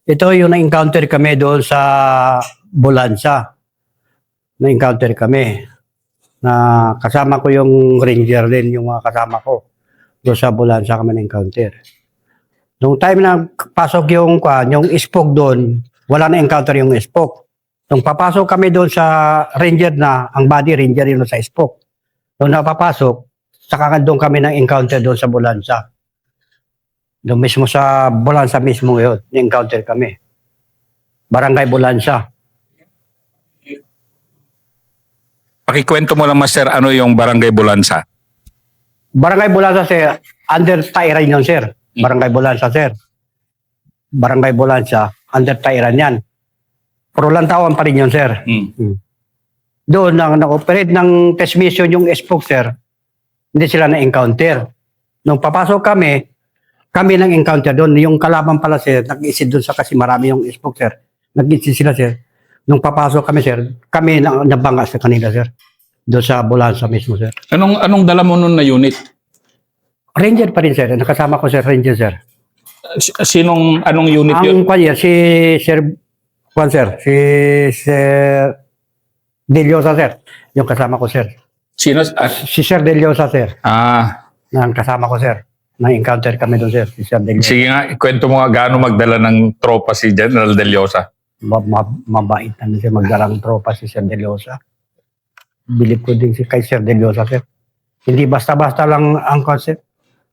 Ito yung na-encounter kami doon sa Bulanza. Na-encounter kami. Na kasama ko yung ranger din, yung mga kasama ko. Doon sa Bulanza kami na-encounter. Nung time na pasok yung spoke doon, wala na-encounter yung spoke. Nung papasok kami doon sa ranger na, ang body ranger yun sa spoke. Nung napapasok, saka doon kami na-encounter doon sa Bulanza. Doon mismo sa Bulanza mismo yun, na-encounter kami. Barangay Bulanza. Pakikwento mo lang, Master, ano yung Barangay Bulanza? Barangay Bulanza, sir, under Tairan yun, sir. Barangay Bulanza, sir. Barangay Bulanza, under Tairan yan. Pero lantawan pa rin yun, sir. Doon, nag-operate ng test mission yung spoke, sir. Hindi sila na-encounter. Nung papasok kami nang encounter doon. Yung kalaban pala, sir, nag-isid doon sa kasi marami yung spoke, sir. Nag-isid sila, sir. Nung papasok kami, sir, kami nabanga sa kanila, sir. Doon sa Bulanza mismo, sir. Anong dala mo nun na unit? Ranger pa rin, sir. Nakasama ko, sir, Ranger, sir. Anong unit yun? Ang kanya, si Sir Deliosa, sir. Yung kasama ko, sir. Sino? Si Sir Deliosa, sir. Ang kasama ko, sir. Na-encounter kami doon, sir. Si Sir Deliosa. Sige nga, ikwento mo nga gaano magdala ng tropa si General Deliosa. Mabait na siya magdalang tropa si Sir Deliosa. Bilib ko din kay Sir Deliosa, sir. Hindi basta-basta lang ang concept.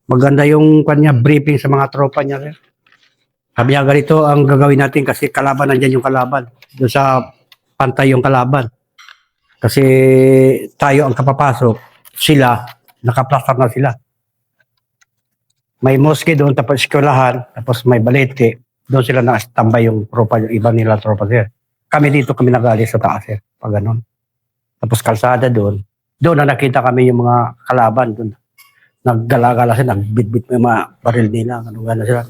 Maganda yung kanya briefing sa mga tropa niya, sir. Sabi niya, ganito ang gagawin natin kasi kalaban nandiyan yung kalaban. Doon sa pantay yung kalaban. Kasi tayo ang kapapasok, sila, nakaplastar na sila. May mosque doon, tapos eskwelahan, tapos may balete. Doon sila na-standby yung tropa, yung iba nila tropa, sir. Kami dito, kami nag-alis sa taas, sir. Pag ganun. Tapos kalsada doon. Doon na nakita kami yung mga kalaban doon. Naggala-gala sila, nagbitbit may mga baril nila. Gano'n sila.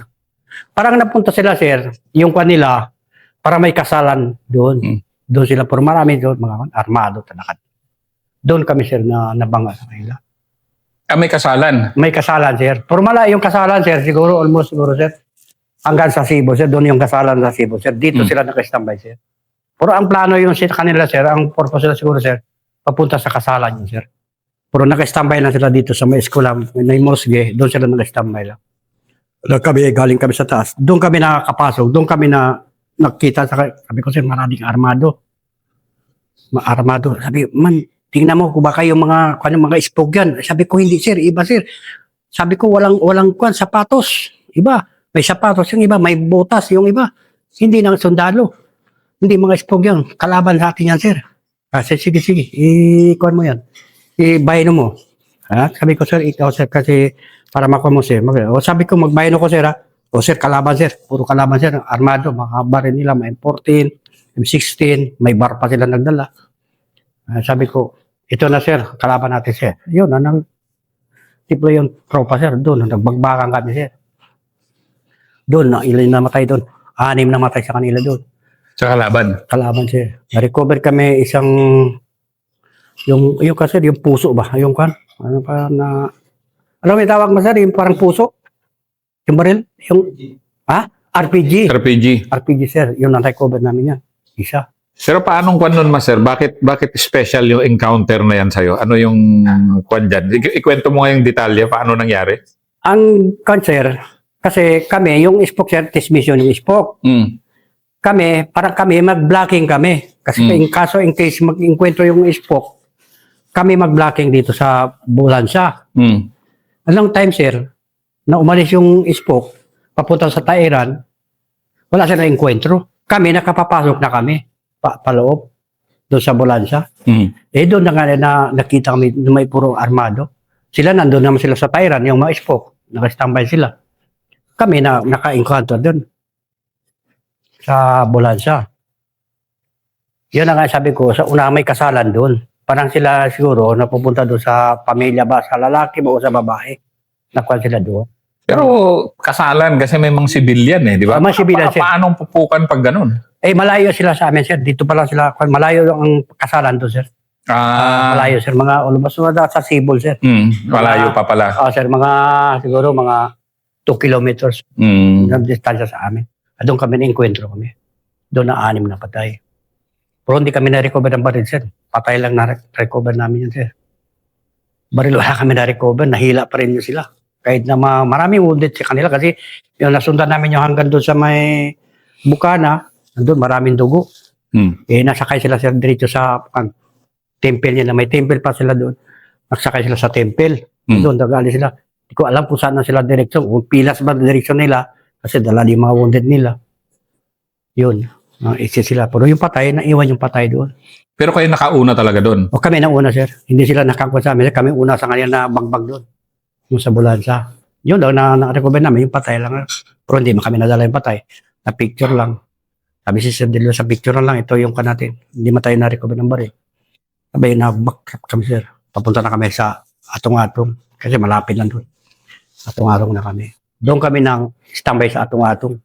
Parang napunta sila, sir, yung kanila, para may kasalan doon. Doon sila, pero marami doon, mga armado, talakat. Doon kami, sir, na nabanga sa kanila. May kasalan? May kasalan, sir. Pero malayo yung kasalan, sir, siguro, almost siguro, sir. Hanggang sa Cebu, sir, doon yung kasalan sa Cebu, sir. Dito sila nakastambay, sir. Pero ang plano yung kanila, sir, ang purpose nila siguro, sir, papunta sa kasalan yun, sir. Pero nakastambay na sila dito sa may eskwela, may mosque, doon sila nakastambay lang. Galing kami sa taas. Doon kami nakakapasok. Doon kami nakita. Sabi ko, sir, maraming armado. Armado. Sabi, man, tingnan mo kung baka yung mga spoke yan. Sabi ko, hindi, sir. Iba, sir. Sabi ko, walang sapatos. Iba. May sapatos yung iba. May botas yung iba. Hindi nang sundalo. Hindi mga spoke yan. Kalaban sa atin yan, sir. Sige. Ikuan mo yan. Ibayano mo. Sabi ko, sir, ikaw, sir, kasi para makuha mo, sir. Sabi ko, magbayano ko, sir, ha? O, sir, kalaban, sir. Puro kalaban, sir. Armado, mga baril nila, may M14, M16, may bar pa sila nagdala. Sabi ko, ito na, sir, kalaban natin, sir. Yun, tipo yung tropa, sir. Doon, nagbagbakan kami, sir. Doon, ilan namatay doon. 6 namatay sa kanila doon. Sa kalaban? Kalaban, sir. Na-recover kami isang, yung kasi, yung puso ba? Yung kan? Ano pa na... Ano may tawag mo, sir? Yung parang puso? Yung baril? Yung... RPG. RPG, sir. Yung na-recover namin yan. Isa. Pero paanong kwan nun, Master? Bakit special yung encounter na yan sa'yo? Ano yung kwan dyan? Ikwento mo nga yung detalye. Paano nangyari? Ang kwan, sir, kasi kami, yung spoke, sir, test mission yung spoke. Kami, parang kami, mag-blocking kami. Kasi in case mag-enkwentro yung spoke, kami mag-blocking dito sa Bulanza. Anong time, sir, na umalis yung spoke, papunta sa Tairan, wala sila enkwentro. Kami, nakapapasok na kami, paloob, doon sa Bulanza. Doon na nakita kami, may puro armado. Sila, nandun naman sila sa Tairan, yung mga spoke, nakastambay sila. Kami naka-encounter doon sa Bulanza. Yun ang sabi ko, sa una may kasalan doon. Parang sila siguro napupunta doon sa pamilya ba, sa lalaki ba o sa babae. Nakuha sila doon. Pero kasalan kasi may mga sibilyan di ba? Mga sibilyan, sir. Paanong pupukan pag ganun? Malayo sila sa amin, sir. Dito pa lang sila. Malayo ang kasalan doon, sir. Malayo, sir. Mga almost sa Cebu, sir. Malayo pa pala. Sir. Siguro mga 2 kilometers ng distansya sa amin. Doon kami na-enkwentro kami. Doon na 6 na patay. Pero hindi kami na-recover ng baril, sir. Patay lang na-recover namin yun, sir. Baril wala kami na-recover, nahila pa rin yun sila. Kahit na maraming wounded sa kanila kasi yung nasundan namin yung hanggang doon sa may Bukana, doon maraming dugo. Nasakay sila sir diretso sa temple niya na may temple pa sila doon. Nagsakay sila sa temple. Doon nagali sila. Hindi ko alam kung saan na sila direksyon. Kung pilas ba direksyon nila kasi dala yung mga wounded nila. Yun. Isa sila. Pero yung patay, naiwan yung patay doon. Pero kayo nakauna talaga doon? O kami na una sir. Hindi sila nakakuha sa amin. Kami una sa kanila na bagbag doon. Yung sa Bulansa. Yun lang na-recover namin. Yung patay lang. Pero hindi kami nadala yung patay. Na picture lang. Sabi si Sir Delio sa picture lang, ito yung natin. Hindi tayo na-recover ng baril. Sabi, na-backtrack kami sir. Papunta na kami sa Atong-Atong. Kasi malapit lang doon. Atong-Atong na kami. Doon kami nang standby sa Atong-Atong.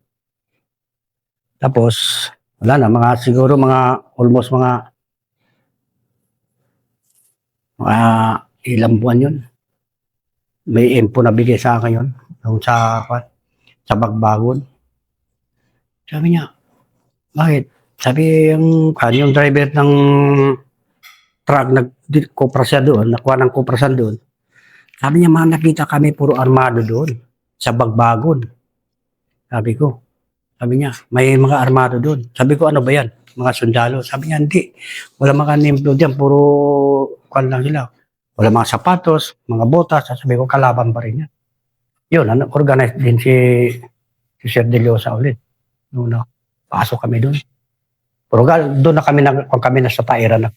Tapos, wala na, siguro almost mga ilang buwan yun. May info na bigay sa akin yun. Yung sa Bagbagon. Sabi niya, bakit? Sabi yung driver ng truck, nagkopra siya doon, nakuha ng koprasan doon. Sabi niya, nakita kami puro armado doon, sa Bagbagon. Sabi niya, may mga armado doon. Sabi ko, ano ba yan? Mga sundalo. Sabi niya, hindi. Wala mga nimplo dyan, puro kwan lang sila. Wala mga sapatos, mga botas. Sabi ko, kalaban pa rin yan. Yun, organize din si Sir Delio sa ulit. Pasok kami doon. Pero doon na kami na sa Tairan na.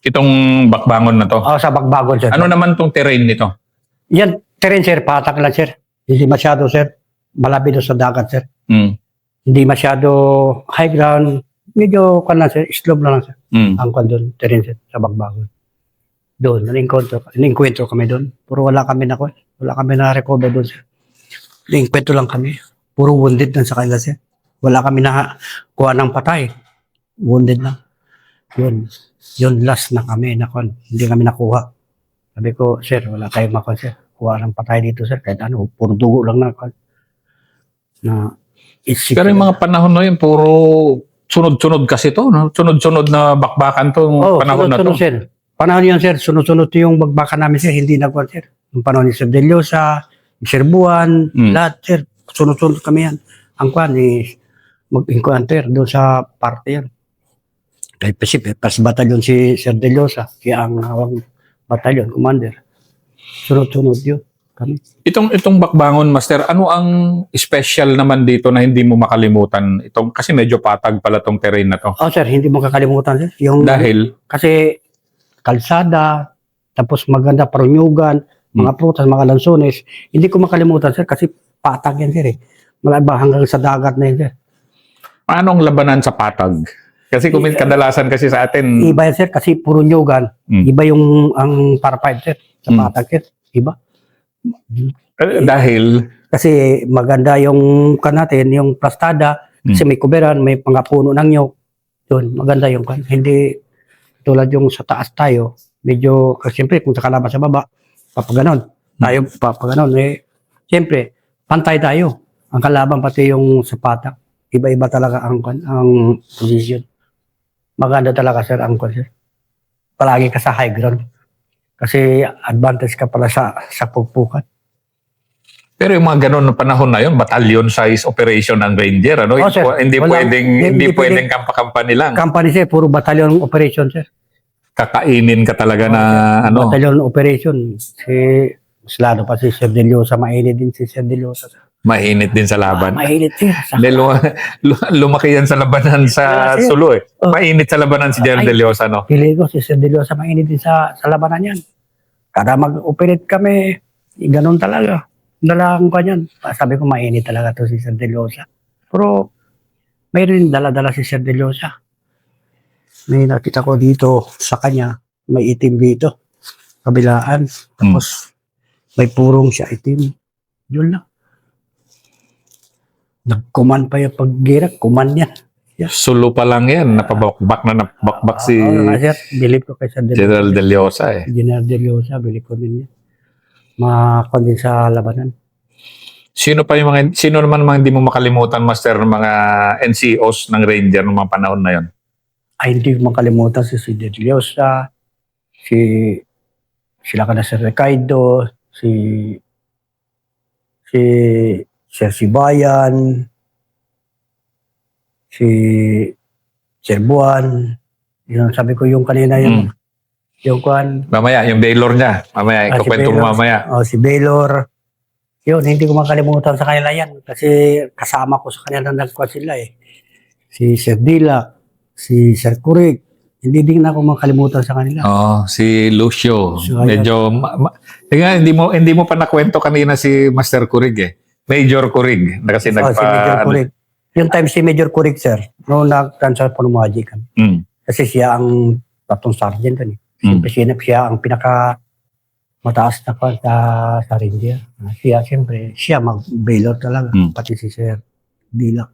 Itong Bakbangon na to? Sa Bagbagon, sir. Ano naman tong terrain nito? Yan, terrain, sir. Patak lang, sir. Hindi masyado, sir. Malapit doon sa dagat, sir. Hindi masyado high ground. Medyo, sir, slope lang, sir. Ang doon, terrain, sir, sa Bagbagon. Doon, na-enkwentro kami doon. Puro wala kami na-recover doon, sir. Na-enkwentro lang kami. Puro wounded lang sa kanila, sir. Wala kami na kuha ng patay. Wounded lang. Yun last na kami. Hindi kami nakuha. Sabi ko, sir, wala tayong makuha, sir. Kuha ng patay dito, sir. Kahit puro dugo lang na isip. Pero yung mga panahon na yun, puro sunod-sunod kasi to, no? Sunod-sunod na bakbakan to, panahon na to. Sir. Panahon yun, sir. Sunod-sunod yung bagbakan namin, sir. Hindi nakuha, sir. Yung panahon ni Sir Deliosa, Sir Buwan, lahat, sir. Sunod-sunod kami yan. Ang kwan is mag-encounter doon sa parte yan. Kay Pacific, pas batalyon si Sir Deliosa, siya ang batalyon, commander. Sunod-sunod yun kami. Itong Bakbangon, Master, ano ang special naman dito na hindi mo makalimutan? Kasi medyo patag pala tong terrain na to. Sir, hindi mo kakalimutan, sir. Dahil? Kasi kalsada, tapos maganda parunyugan, mga prutas, mga lansones. Hindi ko makalimutan, sir, kasi patag yan, sir. Malaba hanggang sa dagat na yun, sir. Paano ang labanan sa patag? Kasi kadalasan kasi sa atin... Iba yan, sir, kasi puro nyugan. Iba ang par 5, sir, sa patag, sir. Iba. Dahil? Kasi maganda yung natin, yung plastada, kasi may kuberan, may pangapuno ng nyug. Yun, maganda yung hindi tulad yung sa taas tayo, medyo, kasi siyempre, kung sa kalaban sa baba, papaganon. Tayo, papaganon. Siyempre, pantay tayo. Ang kalaban pati yung sa patak. Iba-iba talaga ang position. Maganda talaga, sir, ang sir. Palagi ka sa high ground. Kasi advantage ka pala sa pugpukan. Pero yung mga ganun na panahon na yun, battalion size operation ng Ranger, ano? Sir, hindi pwedeng kampa-company lang. Company, sir, puro battalion operation, sir. Kakainin ka talaga na ano? Battalion operation. Mas lalo pa si Sir Deliosa, mainit din si Sir Deliosa. Mainit din sa laban. Mainit, sir. Lumaki yan sa labanan sa Sulu eh. Mainit sa labanan si General Deliosa, no? Pili ko si Sir Deliosa, mainit din sa labanan yan. Kada mag-operate kami, ganun talaga. Dalang ko yan. Sabi ko, mainit talaga to si Sir Deliosa. Pero, mayroon dala-dala si Sir Deliosa. May nakita ko dito sa kanya, may itim dito. Kabilaan. Tapos, may purong siya itim. Yun lang. Nag-command pa yung pag-gira. Command yan. Sulu pa lang yan. Napabakbak si Sir, believe ko kay Sir General Deliosa eh. General Deliosa, believe ko din yan. Makakon din sa labanan. Sino naman mga hindi mo makalimutan, Master, ng mga NCOs ng Ranger ng mga panahon na yon? Ay, hindi ko makalimutan si Sid Liosa, sila ka na Sir Ricardo, si Sir Sibayan, si Sir Buwan, yun, sabi ko yung kanina yung kwan, Mamaya, yung Baylor niya. Mamaya, si ikukwento mo Baylor. mamaya. Si Baylor, yun, hindi ko makalimutan sa kanila yan kasi kasama ko sa kanila nagkwan sila eh. Si Sir Dila, si Sir Kurik, hindi din ako makalimutan sa kanila. Si Lucio. So, Medyo, hindi mo pa nakwento kanina si Master Kurig eh. Major Kurig. Na kasi si Major Kurik. Yung time si Major Kurik, sir, noong nag-transfer po ng Magic kami. Kasi siya ang tatong sergeant kan. Siyempre siya ang pinaka mataas na pa sa Ranger. Siyempre, siya mag-bailor talaga. Pati si Sir Dila.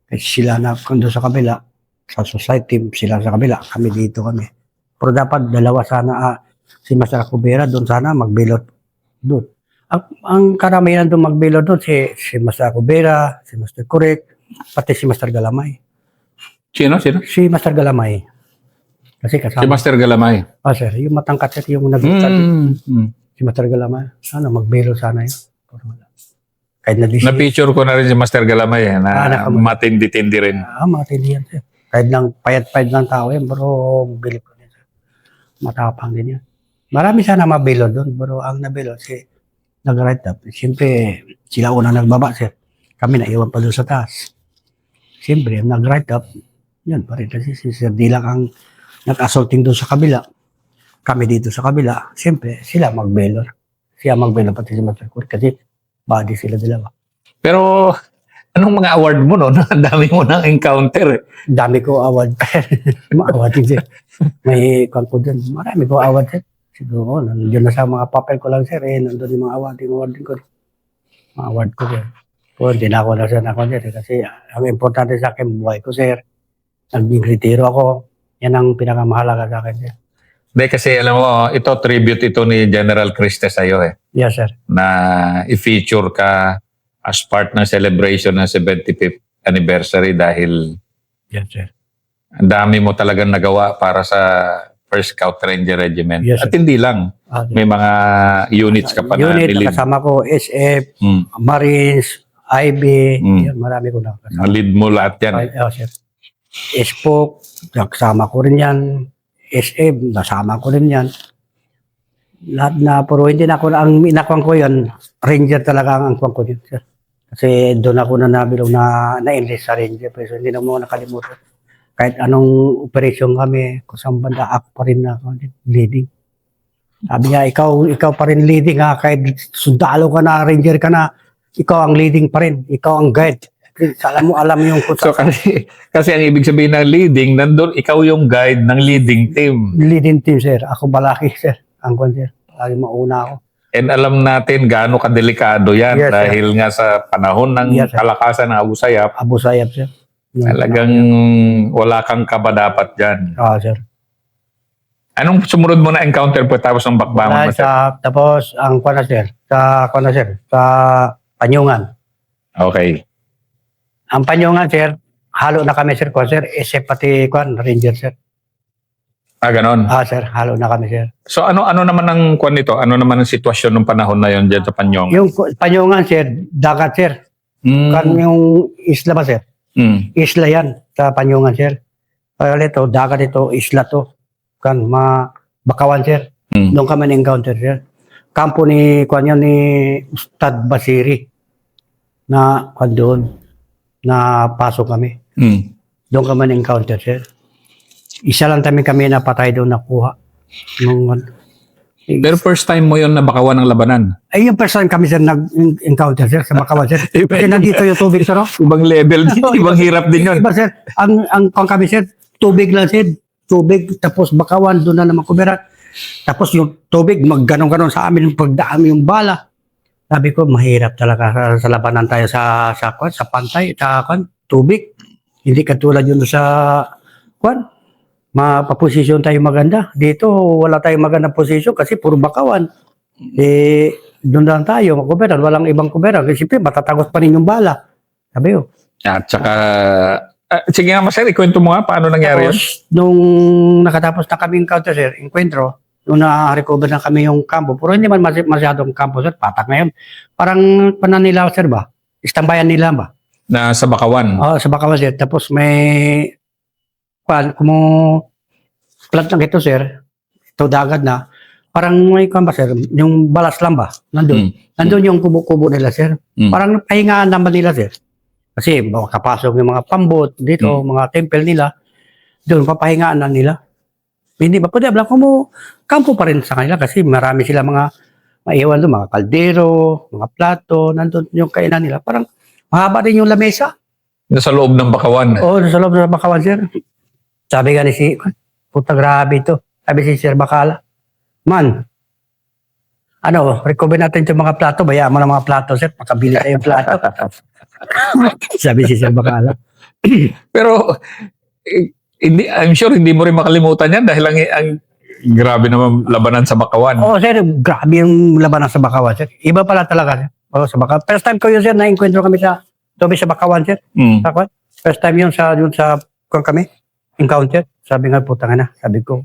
Kasi sila na kundo sa kabila, sa society team, sila sa kabila, kami dito kami. Pero dapat dalawa sana, si Master Cubera doon sana mag-bailor doon. Ang karamihan doon mag-bailor doon, si Master Cubera, si Master Correct, pati si Master Galamay. Sino? Si Master Galamay. Kasi kasama. Si Master Galamay. Sir, yung matangkat sir, yung si Master Galamay. Mag-bailor sana yun. Kahit Na-picture ko na rin si Master Galamay eh, na matindi-tindi rin. Matindi yan sir. Kahit lang payat-payat ng tao yan, pero bilip ko din sir. Matapang din yan. Marami sana mabilod doon, pero ang nabilod nag-right up. Siyempre, sila una nagbaba sir. Kami naiwan pa doon sa taas. Siyempre, nag-right up, yan pa rin. Kasi si Sir Dilang ang nag-assaulting doon sa kabila. Kami dito sa kabila. Siyempre, sila mag-bailor. Siya mag-bailor pati si Master Court kasi body sila dalawa. Pero, anong mga award mo no? Ang dami mo nang encounter eh. Dami ko award. Ma-award din sir. May kwan ko dyan. Marami ko award sir. Siguro, nandiyan na sa mga papel ko lang sir. Nandun yung mga award ko. Mga award ko sir. Pero hindi na ako na sir kasi ang importante sa akin, buhay ko sir. Nag-retiro ako. Yan ang pinakamahalaga sa akin sir. Hindi kasi alam mo, ito tribute ito ni General Criste sa'yo eh. Yes sir. Na i-feature ka as part ng celebration ng 75th anniversary dahil Yes sir. ang dami mo talagang nagawa para sa 1st Scout Ranger Regiment. Yes, At hindi lang, may mga units ka pa na Unit, nilid. kasama ko, SF, Marines, IB, yan, marami ko na kasama. Lead mo lahat yan. Sir. SPOC, kasama ko rin yan. SF, nasama ko rin yan. Lahat na, pero hindi na ako, ang inakwang ko yan, Ranger talaga ang angkwang ko din, sir. Kasi doon ako na nabilog na-enlist sa Ranger, pero hindi na mo nakalimutan. Kahit anong operasyon kami, kung saan banda, ako pa rin na leading. Sabi niya, ikaw pa rin leading ha, kahit sundalo ka na, Ranger ka na, ikaw ang leading pa rin, ikaw ang guide. Alam mo yung So kasi ang ibig sabihin ng leading, nandun ikaw yung guide ng leading team. Leading team, sir. Ako balaki, sir. Ang kwan, sir. Lagi mauna ako. And alam natin gaano kadelikado yan Yes, dahil nga sa panahon ng kalakasan ng Abu Sayyaf, Abu Sayyaf, sir. talagang wala kang kaba dapat dyan. Sir. Anong sumunod mo na encounter po tapos ng bakbangon mo, sir? Tapos, ang kwan na, sir. Sa Panyungan. Okay. Ang Panyungan, sir, halo na kami, sir. Kwan, sir. Pati kwan, Ranger, sir. Ganon. Sir, halo na kami, sir. So ano naman ang kwan nito? Ano naman ang sitwasyon ng panahon na yon diyan sa Panyong? Yung Panyungan, sir, dagat, sir. Kan yung isla ba, sir? Isla yan sa Panyungan, sir. Kaya ito, dagat ito, isla to. Kan, Bakawan, sir. Doon kami na-encounter, sir. Kampo ni Ustad Basiri na doon na pasok kami. Doon kami na-encounter, sir. Isa lang kami napatay doon nakuha. Pero first time mo yon na Bakawan ng labanan? Ay, yung first time kami, sir, nag-encounter, sir, sa Bakawan, sir. Kasi nandito yung tubig, sir. Ibang level din, ibang hirap din yun. Iba, sir. Ang kami, sir, tubig lang, sir. Tubig, tapos Bakawan, doon na naman Kubera. Tapos yung tubig, magganon-ganon sa amin, pagdaan yung bala. Sabi ko, mahirap talaga sa labanan tayo sa pantay, sa tubig. Hindi katulad yun sa mapaposisyon tayo maganda. Dito, wala tayong magandang posisyon kasi puro Bakawan. doon lang tayo, mag-coveran, walang ibang coveran. Kasi siyempre, matatagos pa rin yung bala. Sabi ko. At saka, sige nga, Master, ikwento mo nga paano nangyari yun. Tapos, nung nakatapos na kami encounter, sir, encuentro, nung na-recover na kami yung kampo, pero hindi man masyadong kampo, sir, patak na yun. Parang panan nila, sir, ba? Istambayan nila ba? Na sa Bakawan. Oo, sa Bakawan, sir. Tapos may, plant lang ito, sir, ito dagat na, parang may ba, sir, yung balas lang ba? Nandun. Nandun yung kubo-kubo nila, sir. Parang pahingaan naman nila, sir. Kasi makapasok yung mga pambot dito, mga temple nila, doon papahingaan na nila. Hindi ba pwede, abla mo, kampo pa rin sa kanila kasi marami sila mga maiwan doon, mga kaldero, mga plato, nandun yung kainan nila. Parang mahaba rin yung lamesa. Nasa loob ng Bakawan. Oo, sa loob ng Bakawan, sir. Sabi nga ni si, puta grabe ito. Sabi si Sir Bakala, man, recover natin yung mga plato, bayaan mo ng mga plato, sir, makabili tayo yung plato. Sabi si Sir Bakala. Pero, hindi, I'm sure hindi mo rin makalimutan yan dahil ang grabe naman labanan sa Bakawan. Oo, sir, grabe yung labanan sa Bakawan, sir. Iba pala talaga, sir. Oo, sa Bakawan. First time ko yun, sir, na-encuentro kami sa Bakawan, sir. Bakawan. First time yun sa kung kami, encounter. Sabi nga, putang na, sabi ko,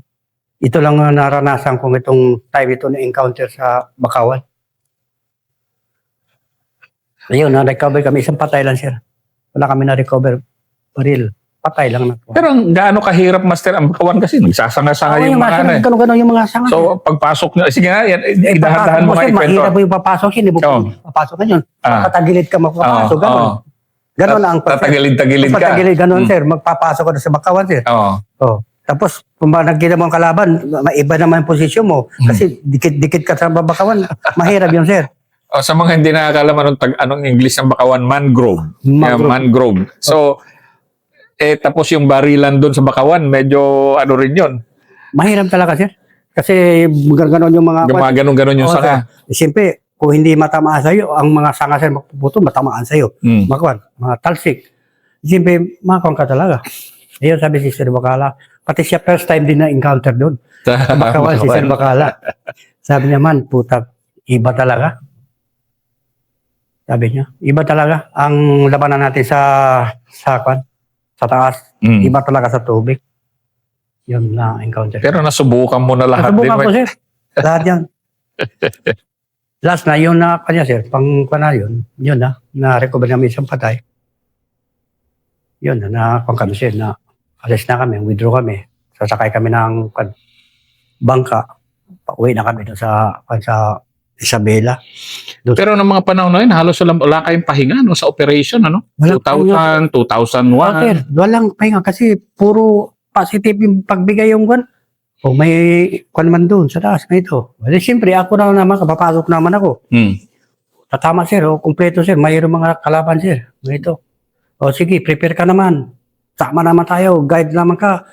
ito lang ang naranasan kong itong time ito na encounter sa Bakawan. Ayun, na-recover kami. Isang patay lang, sir. Wala kami na-recover. Baril. Patay lang na po. Pero gaano kahirap, Master, ang Bakawan kasi nagsasanga-sanga yung mga ano. Gano'n yung mga sanga. So, pagpasok nyo, sige nga, idahan-dahan mo nga ikwento. Mahirap yung papasok, hindi mo papasok na yun. Patagilid ka magpapasok, gano'n. Gano'n ang tatagilid-tagilid ka. Patagilid, gano'n, sir. Magpapasok ka na sa Bakawan, sir. Oo. Tapos, kung nagkita mo ang kalaban, maiba naman yung posisyon mo. Kasi dikit-dikit ka sa Bakawan, mahirap yun, sir. Sa mga hindi nakakalaman anong English ng Bakawan, mangrove. Mangrove. So, tapos yung barilan doon sa Bakawan, medyo ano rin yun. Mahirap talaga, sir. Kasi gano'n yung mga... Gumaganon yung sanga. Siyempre, kung hindi matamaan sa'yo, ang mga sanga, sir, magpuputo, matamaan sa'yo. Mga talsik. Siyempre, makakuan ka talaga. Ayun, sabi si Sir Bakala. Pati siya first time din na-encounter doon. Sa Bakawan, si Sir Bakala. Sabi niya man, puta, iba talaga. Sabi niya, iba talaga ang labanan natin sa taas. Iba talaga sa tubig. Yun na encounter. Pero nasubukan mo na lahat din. Nasubukan ko, sir. Lahat yan. Last na, yun na kanya, sir. Yun na-recover namin isang patay. Yun na kami, sir, na alis na kami, withdraw kami. Sasakay kami ng bangka. Pauwi na kami doon sa Isabela. Pero ng mga panahon na yun, halos wala kayong pahinga no, sa operation, ano? 2000, 2001. Sir, walang pahinga kasi puro positive yung pagbigay yung kwan. O may kwan man doon sa taas na ito. Well, siyempre, ako na naman, kapapasok naman ako. Tatama, sir. Kumpleto, sir. Mayroong mga kalaban, sir. Ito. O sige, prepare ka naman. Tama naman tayo. Guide naman ka.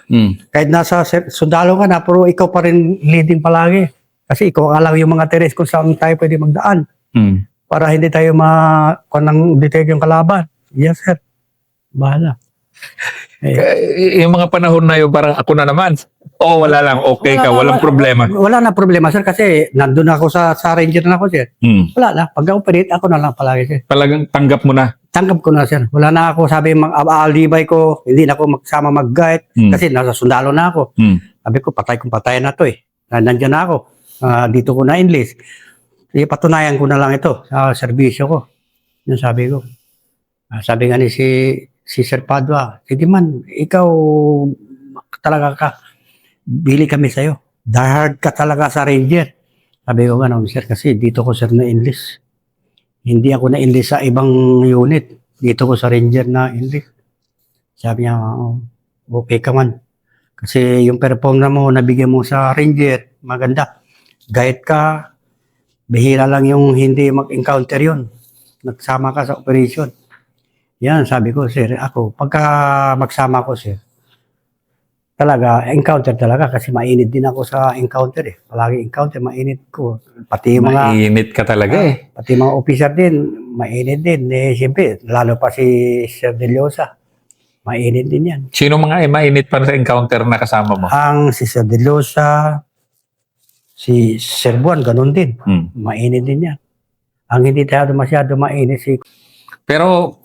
Kahit nasa sundalo ka na, pero ikaw pa rin leading palagi. Kasi ikaw alam yung mga teres kung saan tayo pwede magdaan. Para hindi tayo detect yung kalaban. Yes, sir. Bahala. Yung mga panahon na yun, parang ako na naman. Wala lang. Okay ka. Walang problema. Wala na problema, sir. Kasi nandun ako sa ranger na ako, sir. Wala na. Pag-operate, ako na lang palagi, sir. Talagang tanggap mo na. Tanggap ko na, sir. Wala na ako sabi mag-aalibay ko. Hindi na ako magsama mag-guide. Kasi nasa sundalo na ako. Sabi ko, patay kung patay na to eh. Nandyan na ako. Dito ko na-enlist. Patunayan ko na lang ito sa serbisyo ko. Yung sabi ko. Sabi nga ni si Sir Padua, sige man, ikaw talaga ka. Bili kami sa'yo. Dahard ka talaga sa ranger. Sabi ko gano'n, sir, kasi dito ko, sir, na-enlist. Hindi ako na-enlist sa ibang unit. Dito ko sa ranger na-enlist. Sabi niya, okay ka man. Kasi yung perform na mo, nabigyan mo sa ranger, maganda. Guide ka, bihira lang yung hindi mag-encounter yun. Nagsama ka sa operation. Yan, sabi ko, sir, ako, pagka magsama ko, sir, talaga, encounter talaga kasi mainit din ako sa encounter eh. Palagi encounter, mainit ko. Pati yung mga... Mainit ka talaga eh. Pati mga officer din, mainit din. Siyempre, lalo pa si Sir De Losa. Mainit din yan. Sino mga mainit pa sa encounter na kasama mo? Ang si Sir De Losa, si Sir Buwan, ganun din. Mainit din yan. Ang hindi tayo masyado mainit si Pero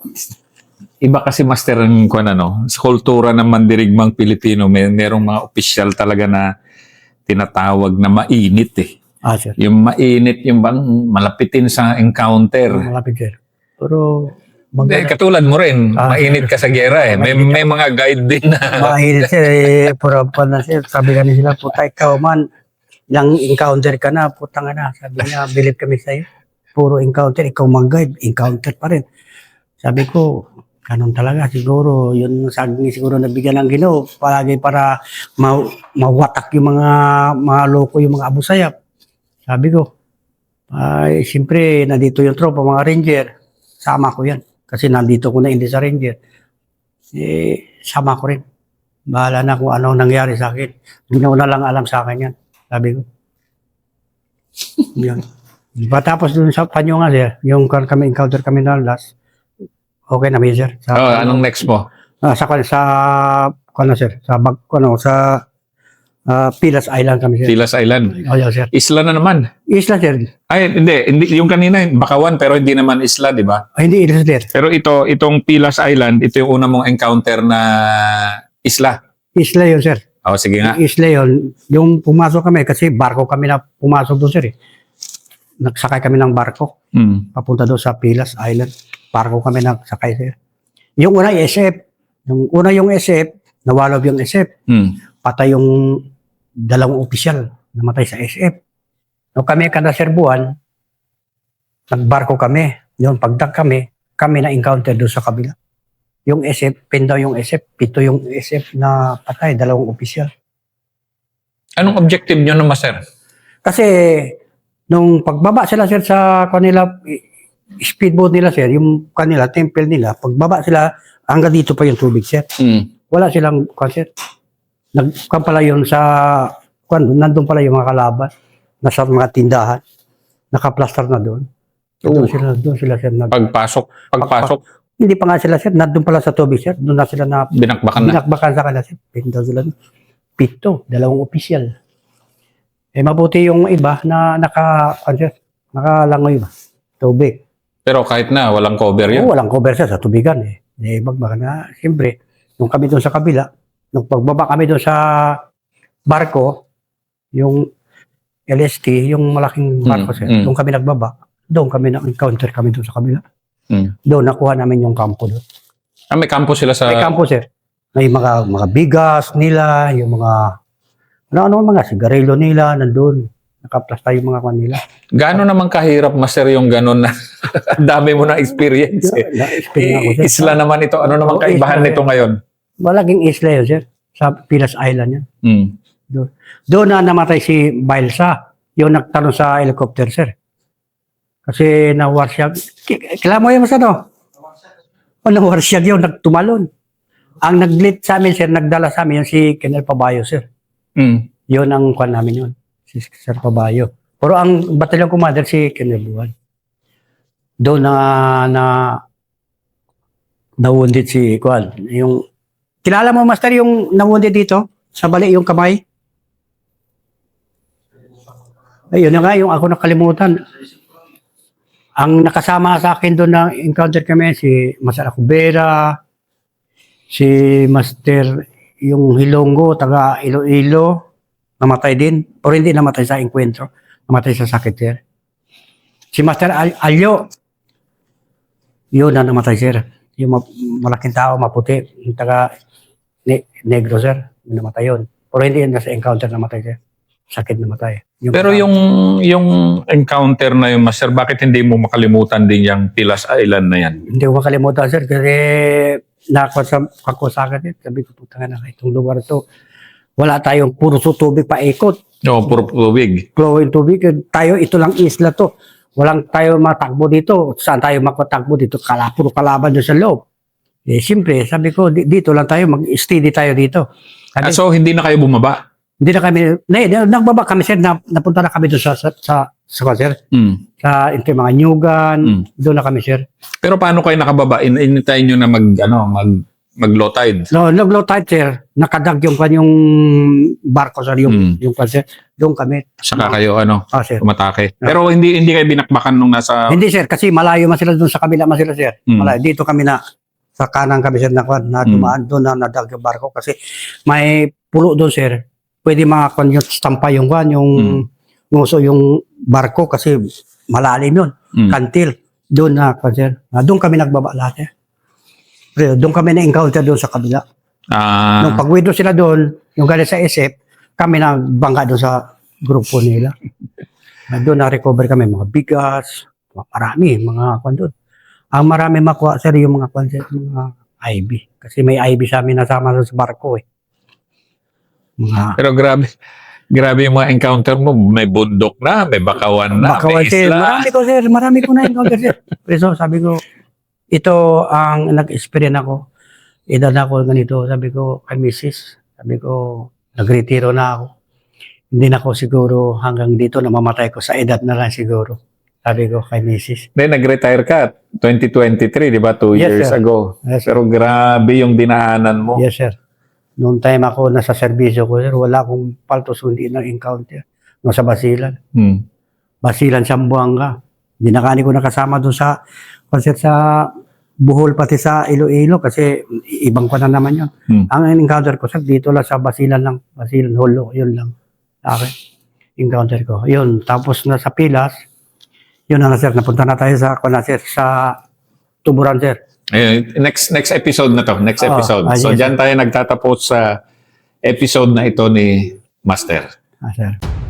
iba kasi master ang kung ano, sa kultura ng mandirigmang Pilipino, merong mga opisyal talaga na tinatawag na mainit eh. sir. Yung mainit, yung bang malapitin sa encounter. Malapit sir. Pero Katulad mo rin, Ah. mainit ka sa gera eh. May mga guide din na mainit sir. Puro pa na sir. Sabi ka nila, puta ikaw man, yung encounter ka na, putang na. Sabi niya, believe kami sa'yo. Puro encounter, ikaw mag-guide, encounter pa rin. Sabi ko, ganun talaga siguro. Yun saging siguro nabigyan ng Ginoo. Palagi para mawatak yung mga loko, yung mga abusayap. Sabi ko, ay, siyempre, nandito yung tropa, mga ranger. Sama ko yan. Kasi nandito ko na hindi sa ranger. Sama ko rin. Bahala na kung ano nangyari sa akin. Ginoo na lang alam sa akin yan. Sabi ko. Yan. Patapos dun sa panyo nga sir, yung kami encounter kami na last, okay na sir. anong next mo? Sa Pilas Island kami sir. Pilas Island. Oh, yeah, sir. Isla na naman. Isla sir. Ay, hindi. Yung kanina, Bakawan, pero hindi naman isla, di ba? Hindi isla sir. Pero itong Pilas Island, ito yung una mong encounter na isla. Isla yun sir. O, sige nga. Isla yun. Yung pumasok kami, kasi barko kami na pumasok doon sir eh. Nagsakay kami ng barko. Papunta doon sa Pilas Island. Barko kami nagsakay sir. Yung una SF. Yung SF, nawalob yung SF. Patay yung dalawang opisyal namatay sa SF. No, kami kada serbuan, nagbarko kami. Yung pagdag kami na-encounter doon sa kabila. Yung SF, pindaw yung SF, 7 yung SF na patay, dalawang opisyal. Anong objective nyo naman, sir? Kasi, nung pagbaba sila sir sa kanila, speedboat nila sir, yung kanila, temple nila, pagbaba sila, hanggang dito pa yung tubig sir. Wala silang concert. Pala yun sa, nandun pala yung mga kalaban, nasa mga tindahan, nakaplaster na doon. Doon sila sir. Pagpasok, Hindi pa nga sila sir, nandun pala sa tubig sir, doon na sila na binakbakan sa kanila sir. Pindaw sila, 7, dalawang opisyal. Mabuti yung iba na nakalangoy ba, tubig. Pero kahit na, walang cover yun. Oo, walang cover sir sa tubigan eh. Magbaka na, siyempre, nung kami doon sa kabila, nung pagbaba kami doon sa barko, yung LST, yung malaking barko sir, doon kami nagbaba, doon kami na-encounter kami doon sa kabila. Doon nakuha namin yung kampo doon. May kampo sila sa... May kampo sir. May mga bigas nila, yung mga mga sigarilyo nila, nandun. Nakaplasta yung mga kanila. Gaano naman kahirap, master, yung gano'n na dami mo na experience eh. Isla naman ito. Ano naman kaibahan nito ngayon? Malaking isla yun, sir. Sa Pilas Island yan. Doon na namatay si Bailsa. Yung nagtanong sa helicopter, sir. Kasi na-warshag. Kailan mo yun, no? O na-warshag yun, nagtumalon. Ang nag-lead sa amin, sir, nagdala sa amin, yung si Colonel Pabayo, sir. Yun ang kwan namin yun. Si Sir Pabayo. Pero ang batalyon commander, si Colonel Buwan. Doon na-wounded si Kwan. Yung kilala mo, Master, yung na-wounded dito? Sa bali, yung kamay? Ayun na nga, yung ako nakalimutan. Ang nakasama sa akin doon na encounter kami, si Master Acubera, si Master yung Hilonggo, taga Iloilo, namatay din. O hindi namatay sa enkwentro. Namatay sa sakit, sir. Si Master Alyo, yun na namatay, sir. Yung malaking tao, maputi. Yung taga negro, sir. Yung namatay yun. Pero hindi yun nasa encounter namatay, sir. Sakit namatay. Pero yung encounter na yun, master, bakit hindi mo makalimutan din yung Pilas Island na yan? Hindi ko makalimutan, sir. Kasi nakakusakan din. Sabi ko, putang na, itong lugar to. Wala tayong puro tubig paikot. No, puro tubig. Flowing tubig. Tayo, ito lang isla to. Walang tayo matakbo dito. Saan tayo makatakbo dito? Puro kalaban doon sa loob. Siyempre, sabi ko, dito lang tayo, mag-steady tayo dito. So, hindi na kayo bumaba? Hindi na kami, nagbaba kami, sir, napunta na kami doon sa sir. Sa mga Nyugan, doon na kami, sir. Pero paano kayo nakababa? Initayin nyo na mag-low tide. No, nag-low tide, sir. Nakadag yung kanyang barko, sir. Yung sir. Doon kami. Saka kayo, Sir. umatake. Pero hindi kayo binakbakan nung nasa... Hindi, sir. Kasi malayo man sila doon sa kabila man sila, sir. Malayo. Dito kami sa kanan kami, sir, na dumaan doon na nadag yung barko. Kasi may pulo doon, sir. Pwede mga yung stampa yung uso yung barko kasi malalim yun. Kantil. Doon sir. Doon kami nagbaba lahat, eh. Pero doon kami na-encounter doon sa kabila. Nung pag-withdraw sila doon, yung galing sa SF, kami nagbangga doon sa grupo nila. Doon na-recover kami mga bigas, marami, mga kwan doon. Ang marami makuha, sir, yung mga kwan, sir, mga IB. Kasi may IB sa amin nasama doon sa barko, eh. Pero grabe yung mga encounter mo. May bundok na, may bakawan na, Bakawan, may sir. isla. Marami ko na-encounter, sir. Pero sabi ko, ito ang nag-experience ako. Edad ako ganito. Sabi ko kay Mrs. Sabi ko, nagretiro na ako. Hindi na ako siguro hanggang dito na mamatay ko sa edad na lang siguro. Sabi ko kay Mrs. Then nag-retire ka 2023, di ba? 2 Yes, years sir. ago. Yes, sir. Pero grabe yung dinaanan mo. Yes, sir. Noong time ako nasa serbisyo ko, sir, wala akong paltos hindi na-encounter. Nasa Basilan. Basilan, Sambuanga. Dinakani ko nakasama doon sa concert sa Bohol, pati sa Iloilo kasi ibang ko na naman yun. Ang encounter ko, sir, dito lang sa Basilan lang. Basilan, Holo, yun lang. Okay. Encounter ko. Yun. Tapos na sa Pilas, yun na, sir. Napunta na tayo sa Tuburan, sir. Next episode na to. Next episode. So, yes, dyan tayo nagtatapos sa episode na ito ni Master. Sir.